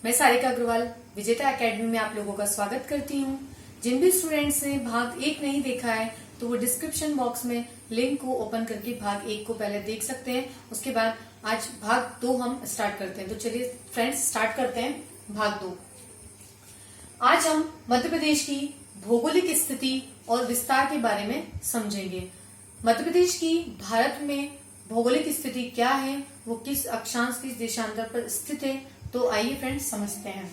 मैं सारिका अग्रवाल विजेता एकेडमी में आप लोगों का स्वागत करती हूँ। जिन भी स्टूडेंट्स ने भाग 1 नहीं देखा है तो वो डिस्क्रिप्शन बॉक्स में लिंक को ओपन करके भाग 1 को पहले देख सकते हैं। उसके बाद आज भाग 2 हम स्टार्ट करते हैं। तो चलिए फ्रेंड्स स्टार्ट करते हैं भाग 2। आज हम मध्य प्रदेश की भौगोलिक स्थिति और विस्तार के बारे में समझेंगे। मध्य प्रदेश की भारत में भौगोलिक स्थिति क्या है, वो किस अक्षांश किस देशांतर पर स्थित है, तो आइए फ्रेंड्स समझते हैं।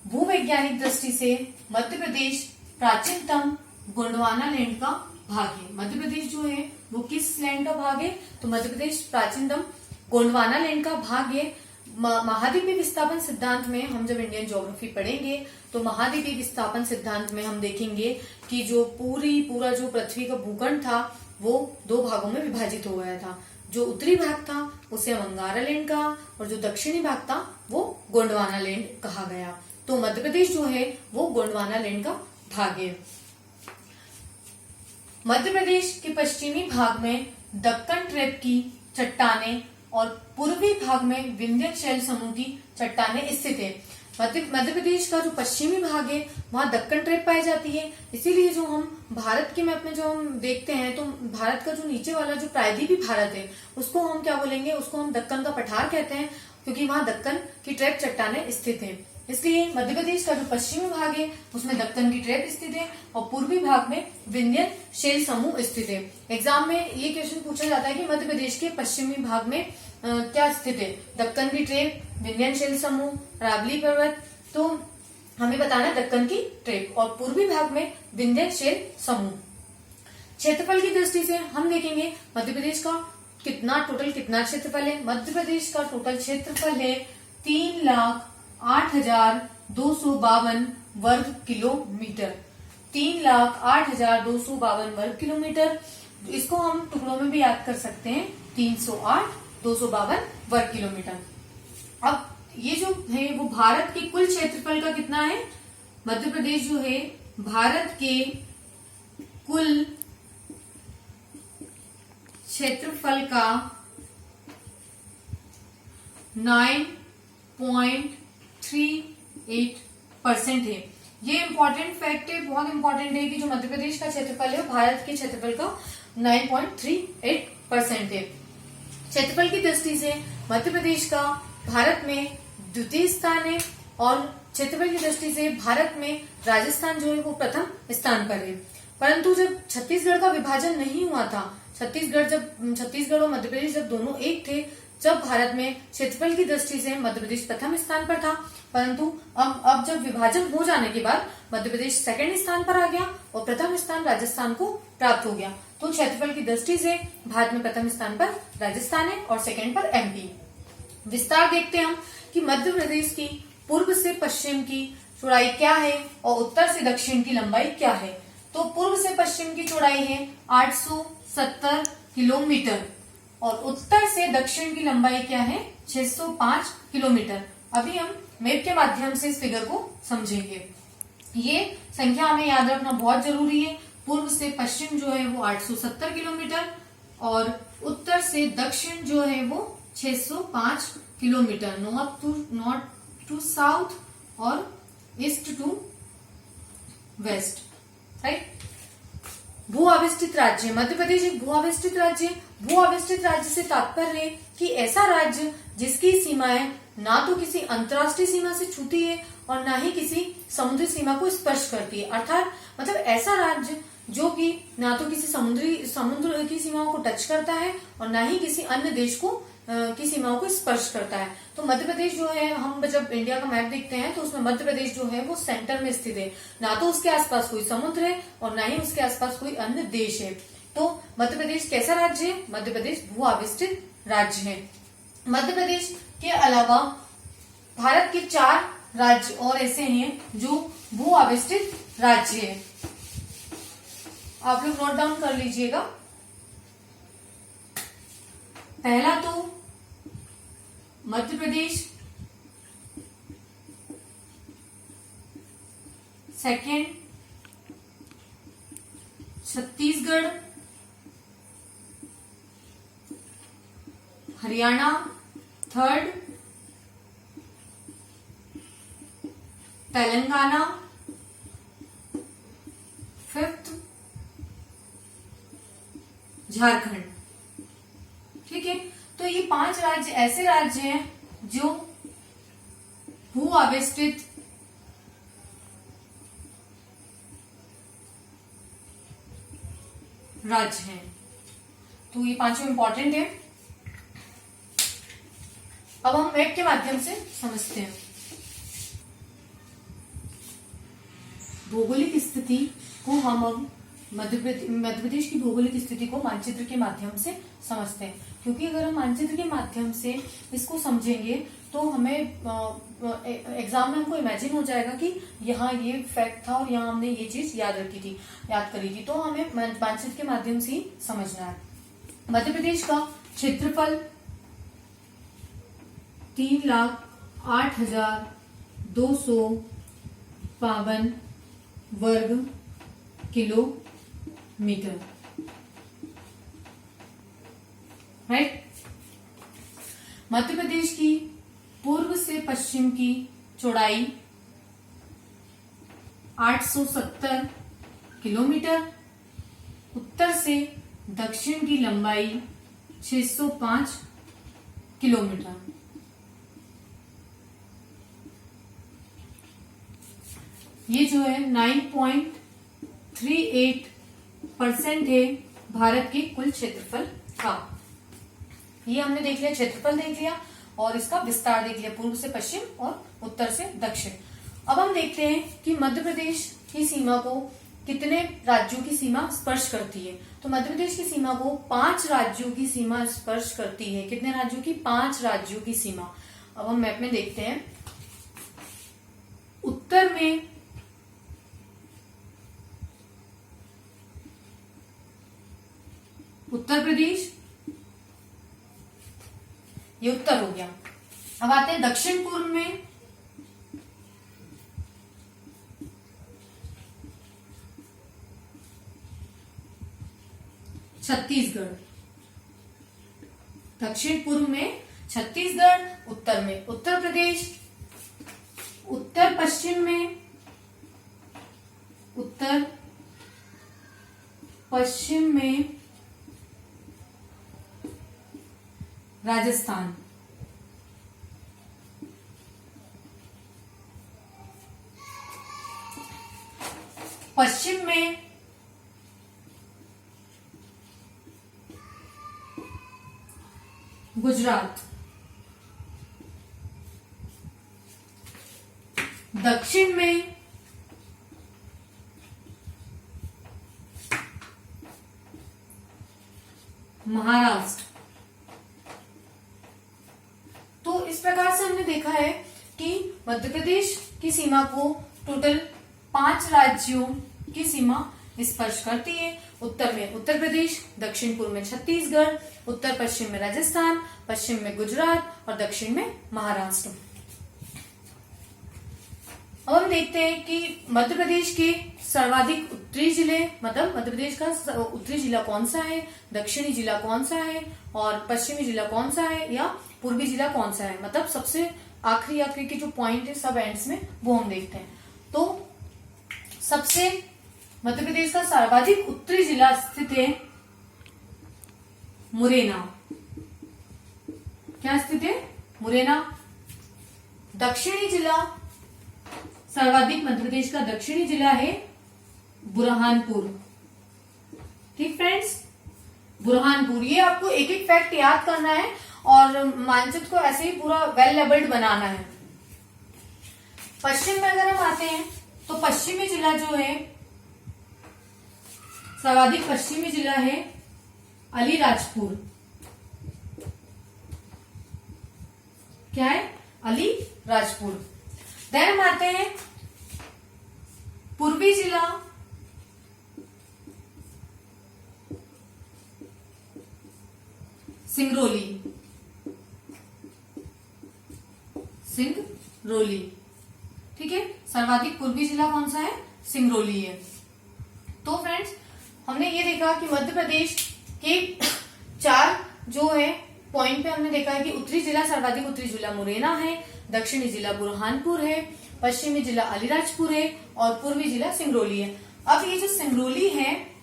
भूवैज्ञानिक दृष्टि से मध्य प्रदेश प्राचीनतम गोंडवाना लैंड का भाग है। मध्य प्रदेश जो है वो किस लैंड का भाग है, तो मध्य प्रदेश प्राचीनतम गोंडवाना लैंड का भाग है। महाद्वीपीय विस्थापन सिद्धांत में हम जब इंडियन ज्योग्राफी पढ़ेंगे तो महाद्वीपीय विस्थापन सिद्धांत में हम देखेंगे कि जो पूरा जो पृथ्वी का भूखंड था वो 2 भागों में विभाजित हो गया था। जो उत्तरी भाग था उसे हम अंगारा लैंड कहा और जो दक्षिणी भाग था वो गोंडवाना लैंड कहा गया। तो मध्य प्रदेश जो है वो गोंडवाना लैंड का भाग है। मध्य प्रदेश के पश्चिमी भाग में दक्कन ट्रैप की चट्टानें और पूर्वी भाग में विंध्य शैल समूह की चट्टानें स्थित है। मध्य प्रदेश का जो पश्चिमी भाग है वहां दक्कन ट्रैप पाई जाती है। इसीलिए जो हम भारत के मैप में जो हम देखते हैं तो भारत का जो नीचे वाला जो प्रायद्वीपीय भारत है उसको हम क्या बोलेंगे, उसको हम दक्कन का पठार कहते हैं, क्योंकि वहां दक्कन की ट्रैप चट्टानें स्थित है। इसलिए मध्य प्रदेश का जो पश्चिमी भाग है उसमें दक्कन की ट्रैप स्थित है और पूर्वी भाग में विंध्य शैल समूह स्थित है। एग्जाम में ये क्वेश्चन पूछा जाता है कि मध्य प्रदेश के पश्चिमी भाग में क्या स्थित है, दक्कन की ट्रैप, विंध्य शैल समूह, अरावली पर्वत। तो हमें बताना है दक्कन की ट्रैप और पूर्वी भाग में विंध्य शैल समूह। क्षेत्रफल की दृष्टि से हम देखेंगे मध्य प्रदेश का टोटल कितना क्षेत्रफल है। मध्य प्रदेश का टोटल क्षेत्रफल है 3,08,252 वर्ग किलोमीटर। 3,08,252 वर्ग किलोमीटर। इसको हम टुकड़ों में भी याद कर सकते हैं, 308,252 वर्ग किलोमीटर। अब ये जो है वो भारत के कुल क्षेत्रफल का कितना है। मध्य प्रदेश जो है भारत के कुल क्षेत्रफल का 9.38% है। ये इंपॉर्टेंट फैक्ट है, बहुत इंपॉर्टेंट है कि जो मध्य प्रदेश का क्षेत्रफल है भारत के क्षेत्रफल का 9.38% है। क्षेत्रफल की दृष्टि से मध्य प्रदेश का भारत में द्वितीय स्थान है और क्षेत्रफल की दृष्टि से भारत में राजस्थान जो है वो प्रथम स्थान पर है। परंतु जब छत्तीसगढ़ का विभाजन नहीं हुआ था, छत्तीसगढ़ और मध्य प्रदेश जब दोनों एक थे, जब भारत में क्षेत्रफल की दृष्टि से मध्य प्रदेश प्रथम स्थान पर था। परंतु अब जब विभाजन हो जाने के बाद मध्य प्रदेश सेकंड स्थान पर आ गया और प्रथम स्थान राजस्थान को प्राप्त हो गया। तो क्षेत्रफल की दृष्टि से भारत में प्रथम स्थान पर राजस्थान है और सेकंड पर एमपी। विस्तार देखते हैं हम कि मध्य प्रदेश की पूर्व से पश्चिम की चौड़ाई क्या है और उत्तर से दक्षिण की लंबाई क्या है। तो पूर्व से पश्चिम की चौड़ाई है 870 किलोमीटर और उत्तर से दक्षिण की लंबाई क्या है, 605 किलोमीटर। अभी हम मैप के माध्यम से इस फिगर को समझेंगे। ये संख्या हमें याद रखना बहुत जरूरी है। पूर्व से पश्चिम जो है वो 870 किलोमीटर और उत्तर से दक्षिण जो है वो 605 किलोमीटर। नॉर्थ टू साउथ और ईस्ट टू वेस्ट, राइट। भू आविष्टित राज्य, मध्य प्रदेश एक भू आविष्टित राज्य है। भू आविष्टित राज्य से तात्पर्य है कि ऐसा राज्य जिसकी सीमाएं ना तो किसी अंतर्राष्ट्रीय सीमा से छूती है और ना ही किसी समुद्री सीमा को स्पर्श करती है। अर्थात मतलब ऐसा राज्य जो कि ना तो किसी समुद्र की सीमाओं को टच करता है और ना ही किसी अन्य देश को की सीमाओं को स्पर्श करता है। तो मध्य प्रदेश जो है, हम जब इंडिया का मैप देखते हैं तो उसमें मध्य प्रदेश जो है वो सेंटर में स्थित है। ना तो उसके आसपास कोई समुद्र है और ना ही उसके आसपास कोई अन्य देश है। तो मध्य प्रदेश कैसा राज्य है, मध्य प्रदेश भू आविष्टित राज्य है। मध्य प्रदेश के अलावा भारत के 4 राज्य और ऐसे हैं जो भू आविष्टित राज्य है। आप लोग नोट डाउन कर लीजिएगा। पहला तो Madhya Pradesh, second Chhattisgarh, Haryana, third Telangana, fifth Jharkhand. ठीक है, तो ये 5 राज्य ऐसे राज्य हैं जो भू आवेष्टित राज्य हैं। तो ये पांचों इंपॉर्टेंट है। अब हम मैप के माध्यम से समझते हैं। भौगोलिक स्थिति को हम अब मध्य प्रदेश की भौगोलिक स्थिति को मानचित्र के माध्यम से समझते हैं, क्योंकि अगर हम मानचित्र के माध्यम से इसको समझेंगे तो हमें एग्जाम में हमको इमेजिन हो जाएगा कि यहाँ ये फैक्ट था और यहाँ हमने ये चीज याद करी थी, तो हमें मानचित्र के माध्यम से ही समझना है। मध्य प्रदेश का क्षेत्रफल 3,08,252 वर्ग किलोमीटर, राइट। मध्य प्रदेश की पूर्व से पश्चिम की चौड़ाई 870 किलोमीटर, उत्तर से दक्षिण की लंबाई 605 किलोमीटर। ये जो है 9.38% है भारत के कुल क्षेत्रफल का। ये हमने देख लिया, क्षेत्रफल देख लिया और इसका विस्तार देख लिया, पूर्व से पश्चिम और उत्तर से दक्षिण। अब हम देखते हैं कि मध्य प्रदेश की सीमा को कितने राज्यों की सीमा स्पर्श करती है। तो मध्य प्रदेश की सीमा को 5 राज्यों की सीमा स्पर्श करती है। कितने राज्यों की? 5 राज्यों की सीमा। अब हम मैप में देखते हैं। उत्तर में उत्तर प्रदेश, ये उत्तर हो गया। अब आते हैं दक्षिण पूर्व में छत्तीसगढ़, दक्षिण पूर्व में छत्तीसगढ़, उत्तर में उत्तर प्रदेश, उत्तर पश्चिम में राजस्थान, पश्चिम में गुजरात, दक्षिण में महाराष्ट्र। तो इस प्रकार से हमने देखा है कि मध्य प्रदेश की सीमा को टोटल 5 राज्यों की सीमा स्पर्श करती है। उत्तर में उत्तर प्रदेश, दक्षिण पूर्व में छत्तीसगढ़, उत्तर पश्चिम में राजस्थान, पश्चिम में गुजरात और दक्षिण में महाराष्ट्र। अब हम देखते हैं कि मध्य प्रदेश के सर्वाधिक उत्तरी जिले, मतलब मध्य प्रदेश का उत्तरी जिला कौन सा है, दक्षिणी जिला कौन सा है और पश्चिमी जिला कौन सा है या पूर्वी जिला कौन सा है। मतलब सबसे आखिरी के जो पॉइंट है सब एंड्स में, वो हम देखते हैं। तो सबसे मध्य प्रदेश का सर्वाधिक उत्तरी जिला स्थित है मुरैना। क्या स्थित है? मुरैना। दक्षिणी जिला, सर्वाधिक मध्य प्रदेश का दक्षिणी जिला है बुरहानपुर। ठीक फ्रेंड्स, बुरहानपुर। ये आपको एक एक फैक्ट याद करना है और मानचित्र को ऐसे ही पूरा वेल लेबल्ड बनाना है। पश्चिम में अगर हम आते हैं तो पश्चिमी जिला जो है, सर्वाधिक पश्चिमी जिला है अलीराजपुर। क्या है? अलीराजपुर। देन हम आते हैं पूर्वी जिला, सिंगरौली। ठीक है, सर्वाधिक पूर्वी जिला कौन सा है? सिंगरौली है। तो फ्रेंड्स, हमने ये देखा कि मध्य प्रदेश के 4 जो है पॉइंट पे हमने देखा है कि उत्तरी जिला, सर्वाधिक उत्तरी जिला मुरैना है, दक्षिणी जिला बुरहानपुर है, पश्चिमी जिला अलीराजपुर है और पूर्वी जिला सिंगरौली है। अब ये जो सिंगरौली है,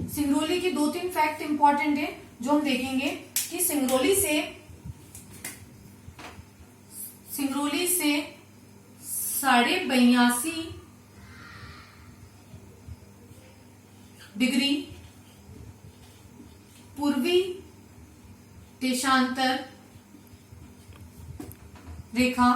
सिंगरौली की 2-3 फैक्ट इंपॉर्टेंट है जो हम देखेंगे कि सिंगरौली से 82.5 डिग्री पूर्वी देशांतर रेखा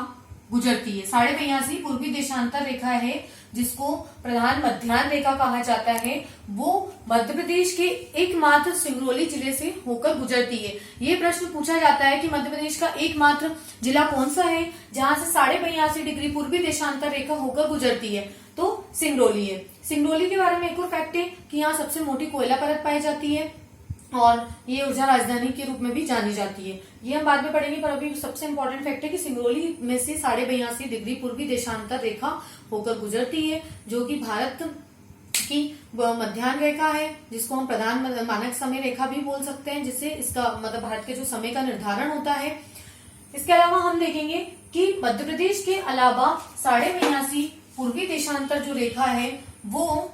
गुजरती है। 82.5 पूर्वी देशांतर रेखा है जिसको प्रधान मध्याह्न रेखा कहा जाता है। वो मध्य प्रदेश के एकमात्र सिंगरौली जिले से होकर गुजरती है। ये प्रश्न पूछा जाता है कि मध्य प्रदेश का एकमात्र जिला कौन सा है जहां से 82.5 डिग्री पूर्वी देशांतर रेखा होकर गुजरती है, तो सिंगरौली है। सिंगरौली के बारे में एक और फैक्ट है कि यहाँ सबसे मोटी कोयला परत पाई जाती है और ये ऊर्जा राजधानी के रूप में भी जानी जाती है। ये हम बाद में पढ़ेंगे, पर अभी सबसे इंपॉर्टेंट फैक्ट है कि सिंगरौली में से 82.5 डिग्री पूर्वी देशांतर रेखा होकर गुजरती है, जो कि भारत की मध्याह्न रेखा है, जिसको हम प्रधान मानक समय रेखा भी बोल सकते हैं, जिससे इसका मतलब भारत के जो समय का निर्धारण होता है। इसके अलावा हम देखेंगे कि मध्य प्रदेश के अलावा 82.5 पूर्वी देशांतर जो रेखा है वो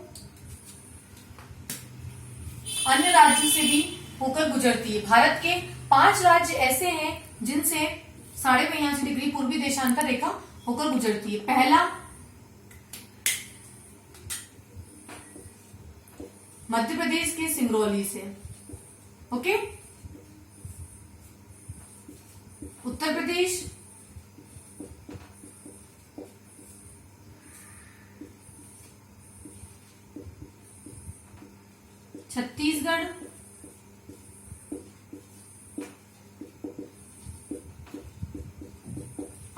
अन्य राज्य से भी होकर गुजरती है। भारत के 5 राज्य ऐसे हैं जिनसे 82.5 डिग्री पूर्वी देशांतर रेखा होकर गुजरती है। पहला मध्य प्रदेश के सिंगरौली से, ओके। उत्तर प्रदेश, छत्तीसगढ़,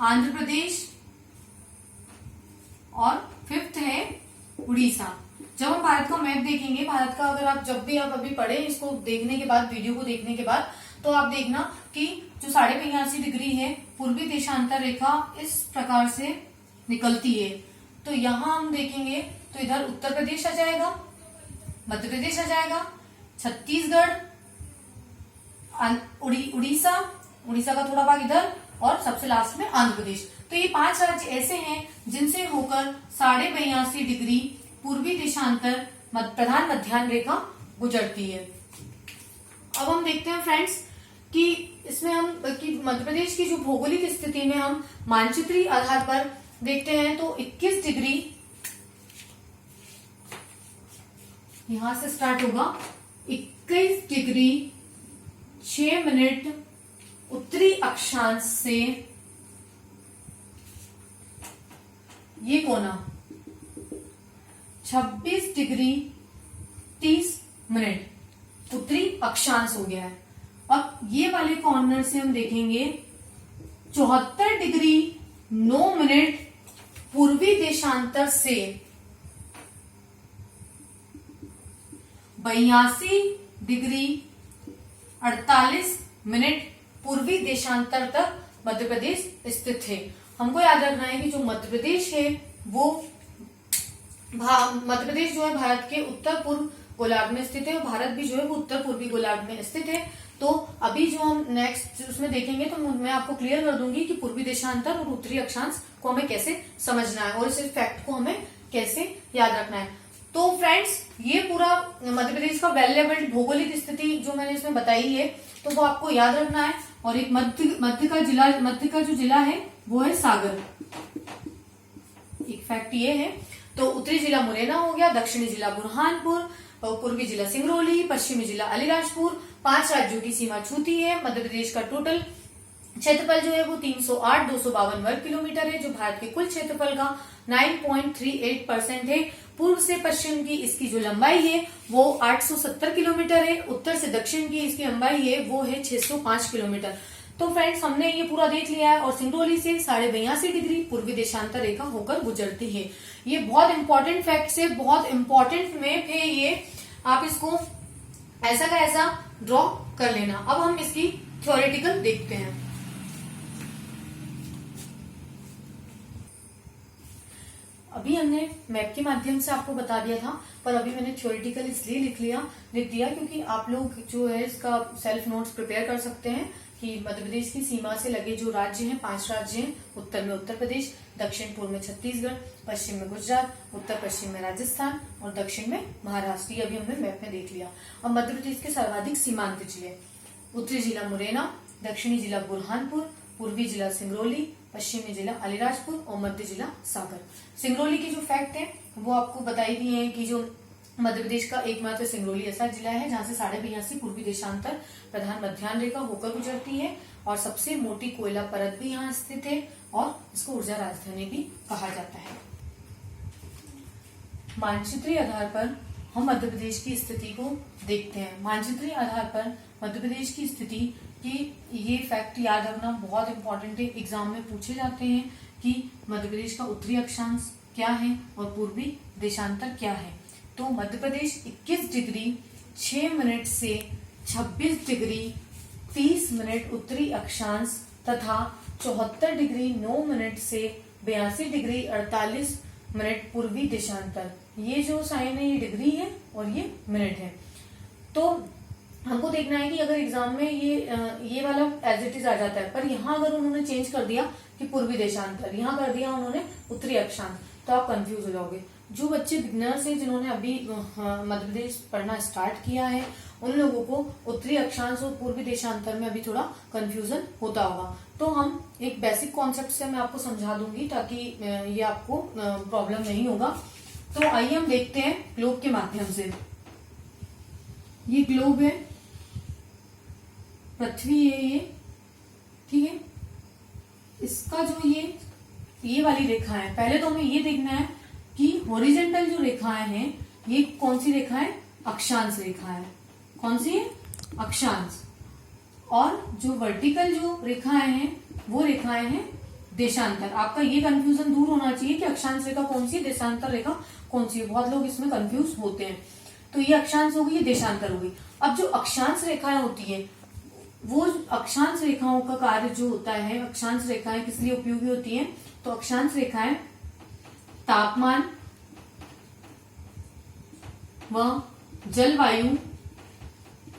आंध्र प्रदेश और 5th है उड़ीसा। जब हम भारत का मैप देखेंगे, भारत का अगर आप जब भी आप अभी पढ़े इसको देखने के बाद, वीडियो को देखने के बाद, तो आप देखना कि जो 82.5 डिग्री है पूर्वी देशांतर रेखा इस प्रकार से निकलती है। तो यहां हम देखेंगे तो इधर उत्तर प्रदेश आ जाएगा, मध्य प्रदेश आ जाएगा, छत्तीसगढ़, उड़ीसा, उड़ीसा का थोड़ा भाग इधर और सबसे लास्ट में आंध्र प्रदेश। तो ये 5 राज्य ऐसे हैं जिनसे होकर 82.5 डिग्री पूर्वी देशांतर प्रधान मध्याह्न रेखा गुजरती है। अब हम देखते हैं फ्रेंड्स कि इसमें हम कि मध्य प्रदेश की जो भौगोलिक स्थिति में हम मानचित्रीय आधार पर देखते हैं तो 21 डिग्री यहां से स्टार्ट होगा, 21 डिग्री 6 मिनट उत्तरी अक्षांश से ये कोना 26 डिग्री 30 मिनट उत्तरी अक्षांश हो गया है। अब ये वाले कॉर्नर से हम देखेंगे 74 डिग्री 9 मिनट पूर्वी देशांतर से 82 डिग्री 48 मिनट पूर्वी देशांतर तक मध्य प्रदेश स्थित है। हमको याद रखना है कि जो मध्य प्रदेश है वो मध्य प्रदेश जो है भारत के उत्तर पूर्व गोलार्ध में स्थित है और भारत भी जो है वो उत्तर पूर्वी गोलार्ध में स्थित है। तो अभी जो हम नेक्स्ट उसमें देखेंगे तो मैं आपको क्लियर कर दूंगी कि पूर्वी देशांतर और उत्तरी अक्षांश को हमें कैसे समझना है और इस फैक्ट को हमें कैसे याद रखना है। तो फ्रेंड्स ये पूरा मध्य प्रदेश का वेल लेवल्ड भौगोलिक स्थिति जो मैंने इसमें बताई है तो वो आपको याद रखना है। और एक मध्य का जो जिला है वो है सागर। एक फैक्ट ये है, तो उत्तरी जिला मुरैना हो गया, दक्षिणी जिला बुरहानपुर, पूर्वी जिला सिंगरौली, पश्चिमी जिला अलीराजपुर, 5 राज्यों की सीमा छूती है। मध्य प्रदेश का टोटल क्षेत्रफल जो है वो 308,252 वर्ग किलोमीटर है, जो भारत के कुल क्षेत्रफल का 9.38% है। पूर्व से पश्चिम की इसकी जो लंबाई है वो 870 किलोमीटर है, उत्तर से दक्षिण की इसकी लंबाई है वो है 605 किलोमीटर। तो फ्रेंड्स हमने ये पूरा देख लिया है और सिंगरौली से 82.5 डिग्री पूर्वी देशांतर रेखा होकर गुजरती है। ये बहुत इंपॉर्टेंट फैक्ट है, बहुत इंपॉर्टेंट मैप है ये, आप इसको ऐसा का ऐसा ड्रॉ कर लेना। अब हम इसकी थ्योरेटिकल देखते हैं। अभी हमने मैप के माध्यम से आपको बता दिया था, पर अभी मैंने थ्योरेटिकल इसलिए लिख दिया क्योंकि आप लोग जो है इसका सेल्फ नोट्स प्रिपेयर कर सकते हैं कि मध्य प्रदेश की सीमा से लगे जो राज्य हैं 5 राज्य हैं। उत्तर में उत्तर प्रदेश, दक्षिण पूर्व में छत्तीसगढ़, पश्चिम में गुजरात, उत्तर पश्चिम में राजस्थान और दक्षिण में महाराष्ट्र। ये अभी हमने मैप में देख लिया। अब मध्य प्रदेश के सर्वाधिक सीमांत जिले, उत्तरी जिला मुरैना, दक्षिणी जिला बुरहानपुर, पूर्वी जिला सिंगरौली, पश्चिमी जिला अलीराजपुर और मध्य जिला सागर। सिंगरौली के जो फैक्ट है वो आपको बताई दिए हैं कि जो मध्य प्रदेश का एकमात्र सिंगरौली ऐसा जिला है जहां से 82.5 पूर्वी देशांतर प्रधान मध्याह्न रेखा होकर गुजरती है और सबसे मोटी कोयला परत भी यहाँ स्थित है और इसको ऊर्जा राजधानी भी कहा जाता है। मानचित्रीय आधार पर हम मध्य प्रदेश की स्थिति को देखते हैं। मानचित्रीय आधार पर मध्य प्रदेश की स्थिति की ये फैक्ट याद रखना बहुत इंपॉर्टेंट है, एग्जाम में पूछे जाते हैं कि मध्य प्रदेश का उत्तरी अक्षांश क्या है और पूर्वी देशांतर क्या है। तो मध्य प्रदेश 21 डिग्री 6 मिनट से 26 डिग्री 30 मिनट उत्तरी अक्षांश तथा 74 डिग्री 9 मिनट से 82 डिग्री 48 मिनट पूर्वी देशांतर। ये जो साइन है ये डिग्री है और ये मिनट है। तो हमको देखना है कि अगर एग्जाम में ये वाला एज इट इज आ जाता है, पर यहाँ अगर उन्होंने चेंज कर दिया कि पूर्वी देशांतर, यहाँ कर दिया उन्होंने उत्तरी अक्षांश, तो आप कंफ्यूज हो जाओगे। जो बच्चे बिगनर्स हैं जिन्होंने अभी मध्य प्रदेश पढ़ना स्टार्ट किया है उन लोगों को उत्तरी अक्षांश और पूर्वी देशांतर में अभी थोड़ा कंफ्यूजन होता होगा। तो हम एक बेसिक कॉन्सेप्ट से मैं आपको समझा दूंगी ताकि ये आपको प्रॉब्लम नहीं होगा। तो आइए हम देखते हैं ग्लोब के माध्यम से। ये ग्लोब है, पृथ्वी है ये, ठीक है। इसका जो ये वाली रेखा है, पहले तो हमें ये देखना है कि हॉरिजॉन्टल जो रेखाएं हैं ये कौन सी रेखा है, अक्षांश रेखा है। कौन सी है, अक्षांश। और जो वर्टिकल जो रेखाएं हैं वो रेखाएं हैं देशांतर। आपका ये कंफ्यूजन दूर होना चाहिए कि अक्षांश रेखा कौन सी है, देशांतर रेखा कौन सी है। बहुत लोग इसमें कंफ्यूज होते हैं। तो ये अक्षांश हो गई, ये देशांतर हो गई। अब जो अक्षांश रेखाएं होती है वो अक्षांश रेखाओं का कार्य जो होता है, अक्षांश रेखाएं किस लिए उपयोगी होती हैं, तो अक्षांश रेखाएं तापमान व जलवायु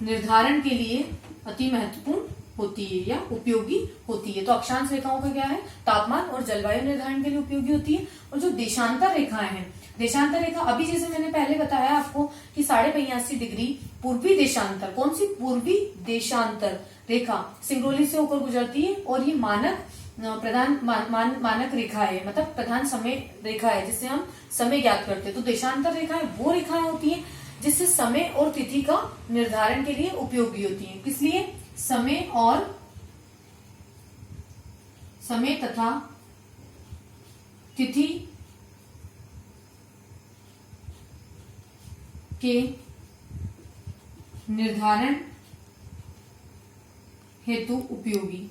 निर्धारण के लिए अति महत्वपूर्ण होती है या उपयोगी होती है। तो अक्षांश रेखाओं का क्या है, तापमान और जलवायु निर्धारण के लिए उपयोगी होती है। और जो देशांतर रेखाएं हैं, देशांतर रेखा अभी जैसे मैंने पहले बताया आपको कि 85.5 डिग्री पूर्वी देशांतर, कौन सी, पूर्वी देशांतर रेखा सिंगरौली से होकर गुजरती है और ये मानक मानक रेखा है, मतलब प्रधान समय रेखा है जिससे हम समय ज्ञात करते हैं। तो देशांतर रेखाएं वो रेखाएं होती हैं जिससे समय और तिथि का निर्धारण के लिए उपयोगी होती हैं। किस लिए, समय तथा तिथि के निर्धारण हेतु उपयोगी।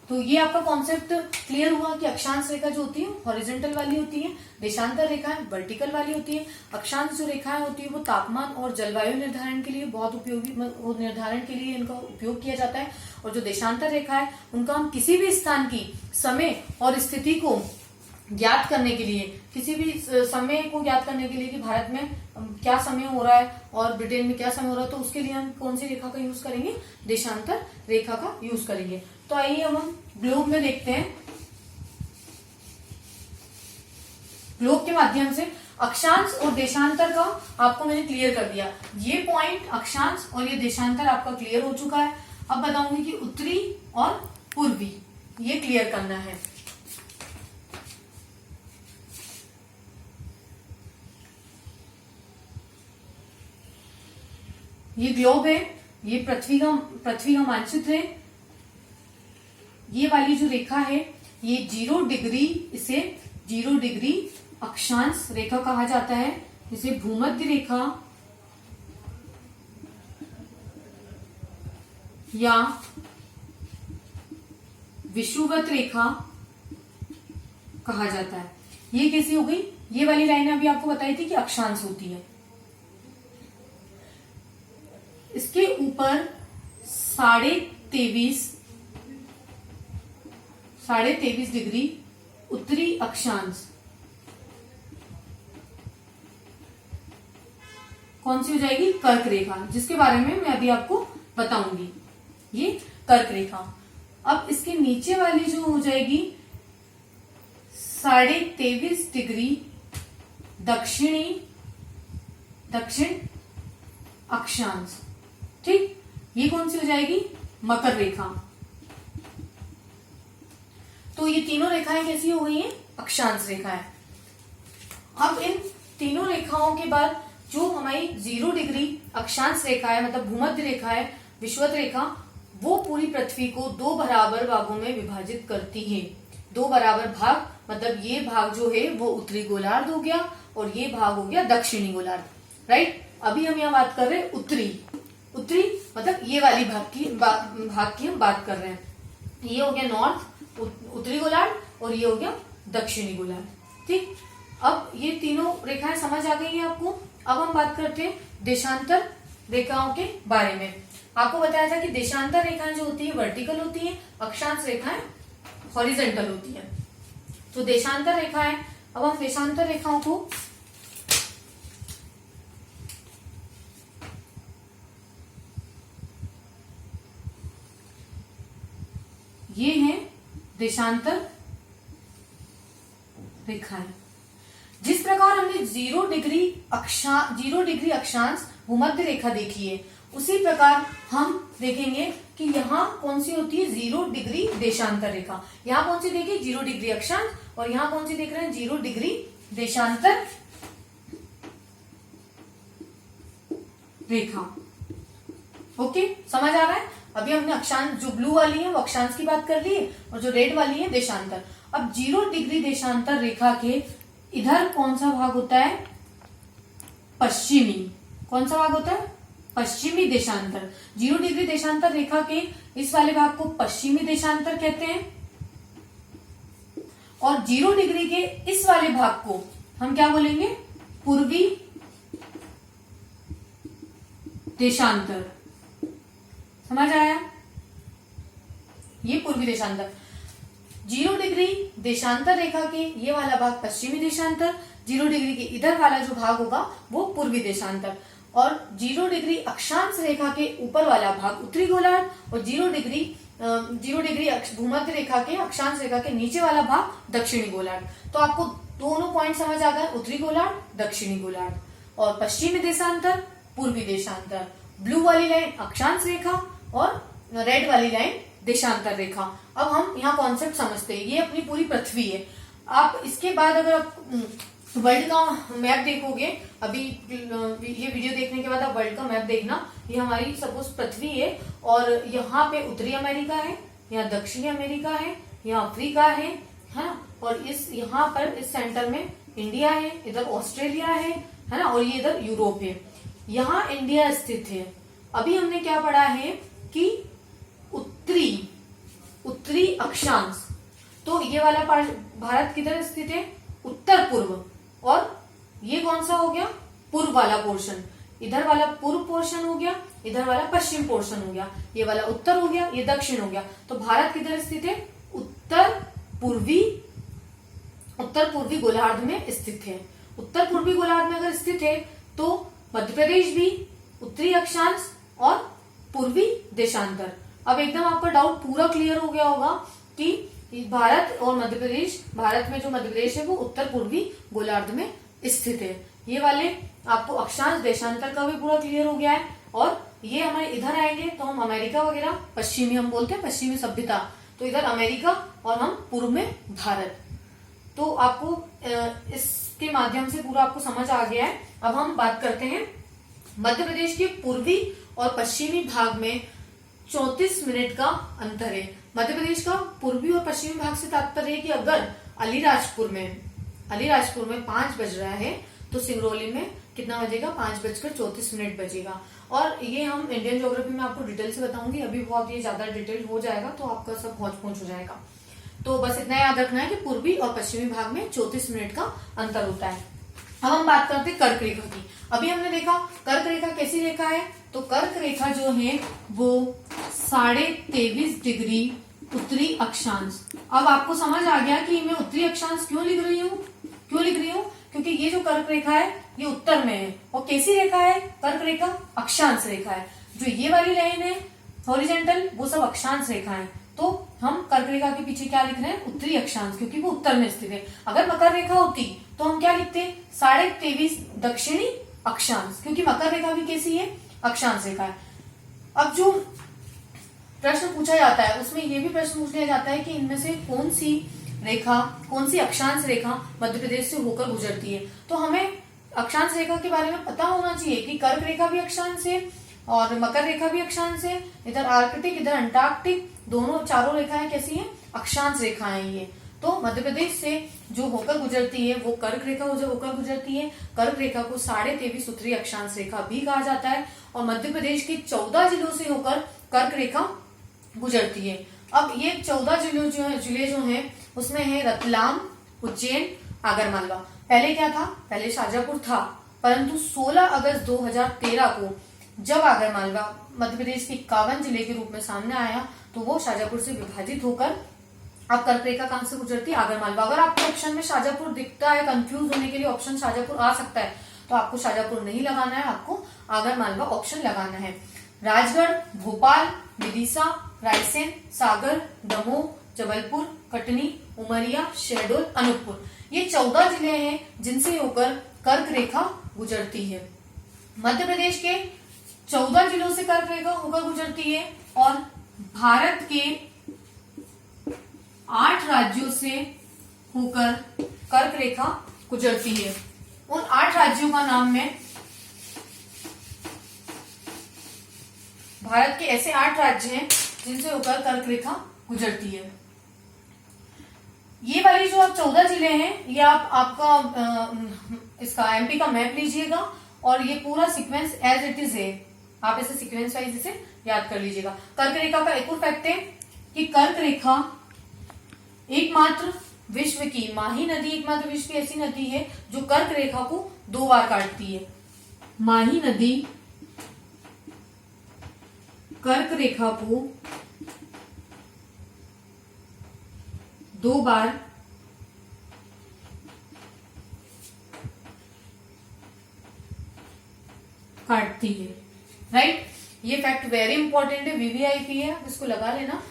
तो ये आपका कॉन्सेप्ट क्लियर हुआ कि अक्षांश रेखा जो होती है हॉरिजॉन्टल वाली होती है, देशांतर रेखाएं वर्टिकल वाली होती है। अक्षांश जो रेखाएं होती है वो तापमान और जलवायु निर्धारण के लिए बहुत उपयोगी, निर्धारण के लिए इनका उपयोग किया जाता है। और जो देशांतर रेखा है उनका हम किसी भी स्थान की समय और स्थिति को ज्ञात करने के लिए, किसी भी समय को ज्ञात करने के लिए कि भारत में क्या समय हो रहा है और ब्रिटेन में क्या समय हो रहा है, तो उसके लिए हम कौन सी रेखा का यूज करेंगे, देशांतर रेखा का यूज करेंगे। तो आइए हम ग्लोब में देखते हैं। ग्लोब के माध्यम से अक्षांश और देशांतर का आपको मैंने क्लियर कर दिया। ये पॉइंट अक्षांश और ये देशांतर आपका क्लियर हो चुका है। अब बताऊंगी कि उत्तरी और पूर्वी ये क्लियर करना है। ये ग्लोब है, ये पृथ्वी का मानचित्र है। ये वाली जो रेखा है ये 0 डिग्री, इसे 0 डिग्री अक्षांश रेखा कहा जाता है। इसे भूमध्य रेखा या विषुवत रेखा कहा जाता है। ये कैसी हो गई, ये वाली लाइन अभी आपको बताई थी कि अक्षांश होती है। इसके ऊपर 23.5 डिग्री उत्तरी अक्षांश कौन सी हो जाएगी, कर्क रेखा, जिसके बारे में मैं अभी आपको बताऊंगी। ये कर्क रेखा। अब इसके नीचे वाली जो हो जाएगी 23.5 डिग्री दक्षिण अक्षांश, ठीक। ये कौन सी हो जाएगी, मकर रेखा। तो ये तीनों रेखाएं कैसी हो गई हैं, अक्षांश रेखाएं। अब इन तीनों रेखाओं के बाद जो हमारी 0 डिग्री अक्षांश रेखा है, मतलब भूमध्य रेखा है, विषुवत रेखा, वो पूरी पृथ्वी को 2 बराबर भागों में विभाजित करती है। 2 बराबर भाग, मतलब ये भाग जो है वो उत्तरी गोलार्ध हो गया और ये भाग हो गया दक्षिणी गोलार्ध, राइट। अभी हम यहाँ बात कर रहे हैं उत्तरी मतलब ये वाली भाग की हम बात कर रहे हैं। ये हो गया नॉर्थ, उत्तरी गोलार्ध, और ये हो गया दक्षिणी गोलार्ध, ठीक। अब ये तीनों रेखाएं समझ आ गई हैं आपको। अब हम बात करते हैं देशांतर रेखाओं के बारे में। आपको बताया था कि देशांतर रेखाएं जो होती है वर्टिकल होती है, अक्षांश रेखाएं हॉरिजॉन्टल होती है। तो देशांतर रेखाएं, अब हम देशांतर रेखाओं को ये हैं देशांतर रेखाएं। जिस प्रकार हमने 0 डिग्री अक्षांश भूमध्य रेखा देखी है, उसी प्रकार हम देखेंगे कि यहाँ कौन सी होती है 0 डिग्री देशांतर रेखा। यहाँ कौन सी देखिए 0 डिग्री अक्षांश, और यहाँ कौन सी देख रहे हैं 0 डिग्री देशांतर रेखा। ओके, समझ आ रहा है। अभी हमने अक्षांश, जो ब्लू वाली है वो अक्षांश की बात कर ली है, और जो रेड वाली है देशांतर। अब 0 डिग्री देशांतर रेखा के इधर कौन सा भाग होता है, पश्चिमी। कौन सा भाग होता है, पश्चिमी देशांतर। 0 डिग्री देशांतर रेखा के इस वाले भाग को पश्चिमी देशांतर कहते हैं, और 0 डिग्री के इस वाले भाग को हम क्या बोलेंगे, पूर्वी देशांतर। समझ आया, ये पूर्वी देशांतर। 0 डिग्री देशांतर रेखा के ये वाला भाग पश्चिमी देशांतर, 0 डिग्री के इधर वाला जो भाग होगा वो पूर्वी देशांतर, और 0 डिग्री अक्षांश रेखा के ऊपर वाला भाग उत्तरी गोलार्ध, और 0 डिग्री भूमध्य रेखा के अक्षांश रेखा के नीचे वाला भाग दक्षिणी गोलार्ध। तो आपको दोनों पॉइंट समझ आ गए, उत्तरी गोलार्ध, दक्षिणी गोलार्ध, और पश्चिमी देशांतर, पूर्वी देशांतर। ब्लू वाली लाइन अक्षांश रेखा और रेड वाली लाइन देशांतर रेखा। अब हम यहाँ कॉन्सेप्ट समझते हैं। ये अपनी पूरी पृथ्वी है। आप इसके बाद अगर आप वर्ल्ड का मैप देखोगे, अभी ये वीडियो देखने के बाद आप वर्ल्ड का मैप देखना। ये हमारी सपोज पृथ्वी है, और यहाँ पे उत्तरी अमेरिका है, यहाँ दक्षिणी अमेरिका है, यहाँ अफ्रीका है ना, और इस यहाँ पर इस सेंटर में इंडिया है, इधर ऑस्ट्रेलिया है ना, और ये इधर यूरोप है। यहाँ इंडिया स्थित है। अभी हमने क्या पढ़ा है कि उत्तरी अक्षांश, तो ये वाला भारत किधर स्थित है, उत्तर पूर्व, और ये कौन सा हो गया, पूर्व वाला पोर्शन। इधर वाला पूर्व पोर्शन हो गया, इधर वाला पश्चिम पोर्शन हो गया, ये वाला उत्तर हो गया, ये दक्षिण हो गया। तो भारत किधर स्थित है, उत्तर पूर्वी गोलार्ध में स्थित है। उत्तर पूर्वी गोलार्ध में अगर स्थित है तो मध्य प्रदेश भी उत्तरी अक्षांश और पूर्वी देशांतर। अब एकदम आपका डाउट पूरा क्लियर हो गया होगा कि भारत और मध्य प्रदेश, भारत में जो मध्य प्रदेश है वो उत्तर पूर्वी गोलार्ध में स्थित है। ये वाले आपको अक्षांश देशांतर का भी पूरा क्लियर हो गया है। और ये हमारे इधर आएंगे तो हम अमेरिका वगैरह, पश्चिमी हम बोलते हैं, पश्चिमी सभ्यता, तो इधर अमेरिका और हम पूर्व में भारत। तो आपको इसके माध्यम से पूरा आपको समझ आ गया है। अब हम बात करते हैं मध्य प्रदेश के पूर्वी और पश्चिमी भाग में 34 मिनट का अंतर है। मध्य प्रदेश का पूर्वी और पश्चिमी भाग से तात्पर्य है कि अगर अलीराजपुर में 5 बज रहा है तो सिंगरौली में कितना बजेगा, 5:34 बजेगा। और ये हम इंडियन ज्योग्राफी में आपको डिटेल से बताऊंगी, अभी बहुत ये ज्यादा डिटेल हो जाएगा तो आपका सब पहुंच हो जाएगा। तो बस इतना याद रखना है कि पूर्वी और पश्चिमी भाग में 34 मिनट का अंतर होता है। अब हम बात करते हैं कर्क रेखा की। अभी हमने देखा कर्क रेखा कैसी रेखा है, तो कर्क रेखा जो है वो 23.5 डिग्री उत्तरी अक्षांश। अब आपको समझ आ गया कि मैं उत्तरी अक्षांश क्यों लिख रही हूँ, क्योंकि ये जो कर्क रेखा है ये उत्तर में है, और कैसी रेखा है कर्क रेखा? अक्षांश रेखा है। जो ये वाली लाइन है हॉरिजेंटल, वो सब अक्षांश रेखा है। तो हम कर्क रेखा के पीछे क्या लिख रहे हैं? उत्तरी अक्षांश, क्योंकि वो उत्तर में स्थित है। अगर मकर रेखा होती तो हम क्या लिखते? 23.5 दक्षिणी अक्षांश, क्योंकि मकर रेखा भी कैसी है? अक्षांश रेखा है। अब जो प्रश्न पूछा जाता है उसमें ये भी प्रश्न पूछ लिया जाता है कि इनमें से कौन सी रेखा, कौन सी अक्षांश रेखा मध्य प्रदेश से होकर गुजरती है। तो हमें अक्षांश रेखा के बारे में पता होना चाहिए कि कर्क रेखा भी अक्षांश है और मकर रेखा भी अक्षांश है। इधर आर्कटिक, इधर अंटार्कटिक, दोनों चारों रेखाएं कैसी हैं? अक्षांश रेखाएं ये। तो मध्य प्रदेश से जो होकर गुजरती है वो कर्क रेखा होकर गुजरती है। कर्क रेखा को 23.5 उत्तरी अक्षांश रेखा भी कहा जाता है, और मध्य प्रदेश के 14 जिलों से होकर कर्क रेखा गुजरती है। अब ये 14 जिले जो हैं उसमें है रतलाम, उज्जैन, आगरमालवा। पहले क्या था? पहले शाजापुर था, परंतु 16 अगस्त 2013 को जब आगरमालवा मध्य प्रदेश के 51 जिले के रूप में सामने आया तो वो शाजापुर से विभाजित होकर अब कर्क रेखा कहां से गुजरती है? आगरमालवा। अगर आपको ऑप्शन में शाजापुर दिखता है, कंफ्यूज होने के लिए ऑप्शन शाजापुर आ सकता है, तो आपको शाजापुर नहीं लगाना है, आपको आगरमालवा ऑप्शन लगाना है। राजगढ़, भोपाल, विदिशा, रायसेन, सागर, दमोह, जबलपुर, कटनी, उमरिया, शहडोल, अनूपपुर, ये 14 जिले हैं जिनसे होकर कर्क रेखा गुजरती है। मध्य प्रदेश के 14 जिलों से कर्क रेखा होकर गुजरती है और भारत के 8 राज्यों से होकर कर्क रेखा गुजरती है। उन 8 राज्यों का नाम मैं, भारत के ऐसे 8 राज्य हैं जिनसे होकर कर्क रेखा गुजरती है। ये वाली जो आप 14 जिले हैं ये आपका इसका एमपी का मैप लीजिएगा और ये पूरा सीक्वेंस एज इट इज है, आप इसे सीक्वेंस वाइज इसे याद कर लीजिएगा। कर्क रेखा का एक और फैक्ट है कि कर्क रेखा एकमात्र विश्व की, माही नदी एकमात्र विश्व की ऐसी नदी है जो कर्क रेखा को 2 बार काटती है। माही नदी कर्क रेखा को 2 बार काटती है, राइट। ये फैक्ट वेरी इंपॉर्टेंट है, वीवीआईपी है, इसको लगा लेना।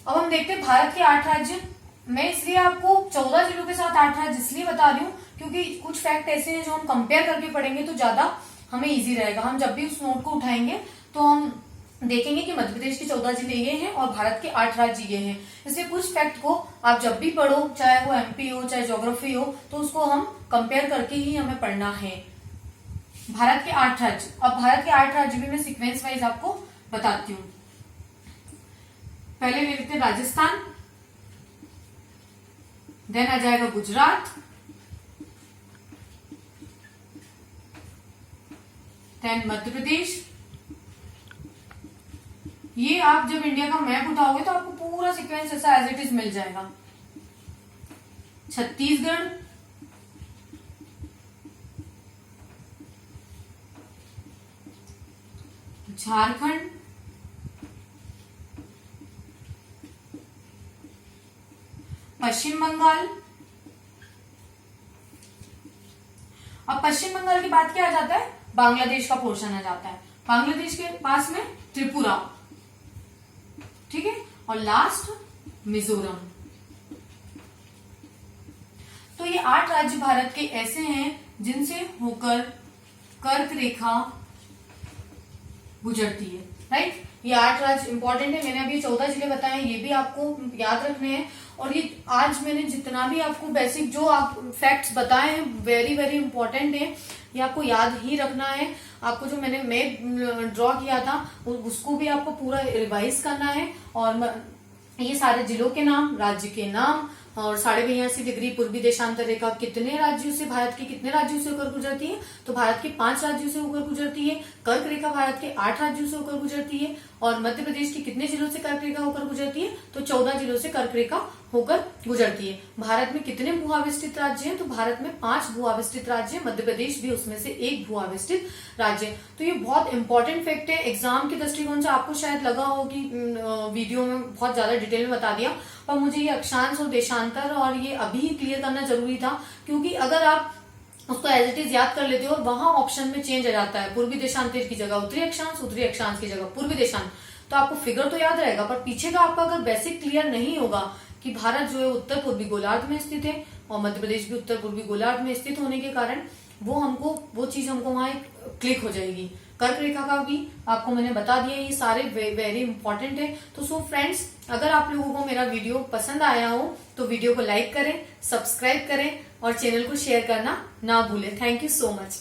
अब हम देखते हैं भारत के 8 राज्य। मैं इसलिए आपको 14 जिलों के साथ 8 राज्य इसलिए बता रही हूँ क्योंकि कुछ फैक्ट ऐसे हैं जो हम कंपेयर करके पढ़ेंगे तो ज्यादा हमें इजी रहेगा। हम जब भी उस नोट को उठाएंगे तो हम देखेंगे कि मध्य प्रदेश के 14 जिले ये हैं और भारत के 8 राज्य ये हैं। इसलिए कुछ फैक्ट को आप जब भी पढ़ो, चाहे वो एमपी हो चाहे ज्योग्राफी हो, तो उसको हम कंपेयर करके ही हमें पढ़ना है। भारत के 8 राज्य, अब भारत के 8 राज्य भी मैं सीक्वेंस वाइज आपको बताती हूँ। पहले ले लेते हैं राजस्थान, देन आ जाएगा गुजरात, देन मध्य प्रदेश। ये आप जब इंडिया का मैप उठाओगे तो आपको पूरा सीक्वेंस ऐसा एज इट इज मिल जाएगा। छत्तीसगढ़, झारखंड, पश्चिम बंगाल। अब पश्चिम बंगाल की बात क्या आ जाता है? बांग्लादेश का पोर्शन आ जाता है। बांग्लादेश के पास में त्रिपुरा, ठीक है, और लास्ट मिजोरम। तो ये 8 राज्य भारत के ऐसे हैं जिनसे होकर कर्क रेखा गुजरती है, राइट। ये 8 राज्य इंपॉर्टेंट है। मैंने अभी 14 जिले बताए, ये भी आपको याद रखने हैं। और ये आज मैंने जितना भी आपको बेसिक जो आप फैक्ट्स बताए हैं वेरी वेरी इंपॉर्टेंट है, ये आपको याद ही रखना है। आपको जो मैंने मैप ड्रॉ किया था उसको भी आपको पूरा रिवाइज करना है। और ये सारे जिलों के नाम, राज्य के नाम और 82.5 डिग्री पूर्वी देशांतर रेखा कितने राज्यों से, भारत के कितने राज्यों से होकर गुजरती है? तो भारत के 5 राज्यों से होकर गुजरती है। कर्क रेखा भारत के 8 राज्यों से होकर गुजरती है। और मध्य प्रदेश के कितने जिलों से कर्क रेखा होकर गुजरती है? तो 14 जिलों से कर्क रेखा होकर गुजरती है। भारत में कितने भूआविष्टित राज्य हैं? तो भारत में 5 भूआविष्टित राज्य हैं, मध्य प्रदेश भी उसमें से एक भूआविष्टित राज्य है। तो ये बहुत इंपॉर्टेंट फैक्ट है। एग्जाम के दृष्टिकोण से आपको शायद लगा हो कि वीडियो में बहुत ज्यादा डिटेल में बता दिया, पर मुझे ये अक्षांश और देशांतर और ये अभी क्लियर करना जरूरी था, क्योंकि अगर आप उसको एज इट इज याद कर लेते हो और वहां ऑप्शन में चेंज आ जाता है, पूर्वी देशांतर की जगह उत्तरी अक्षांश, उत्तरी अक्षांश की जगह पूर्वी देशांत। तो आपको फिगर तो याद रहेगा, पर पीछे का आपका अगर बेसिक क्लियर नहीं होगा कि भारत जो है उत्तर पूर्वी गोलार्ध में स्थित है और मध्य प्रदेश भी उत्तर पूर्वी गोलार्ध में स्थित होने के कारण वो चीज हमको वहां क्लिक हो जाएगी। कर्क रेखा का भी आपको मैंने बता दिया, ये सारे वेरी इंपॉर्टेंट है। तो सो फ्रेंड्स, अगर आप लोगों को मेरा वीडियो पसंद आया हो तो वीडियो को लाइक करें, सब्सक्राइब करें और चैनल को शेयर करना ना भूलें। Thank you so much.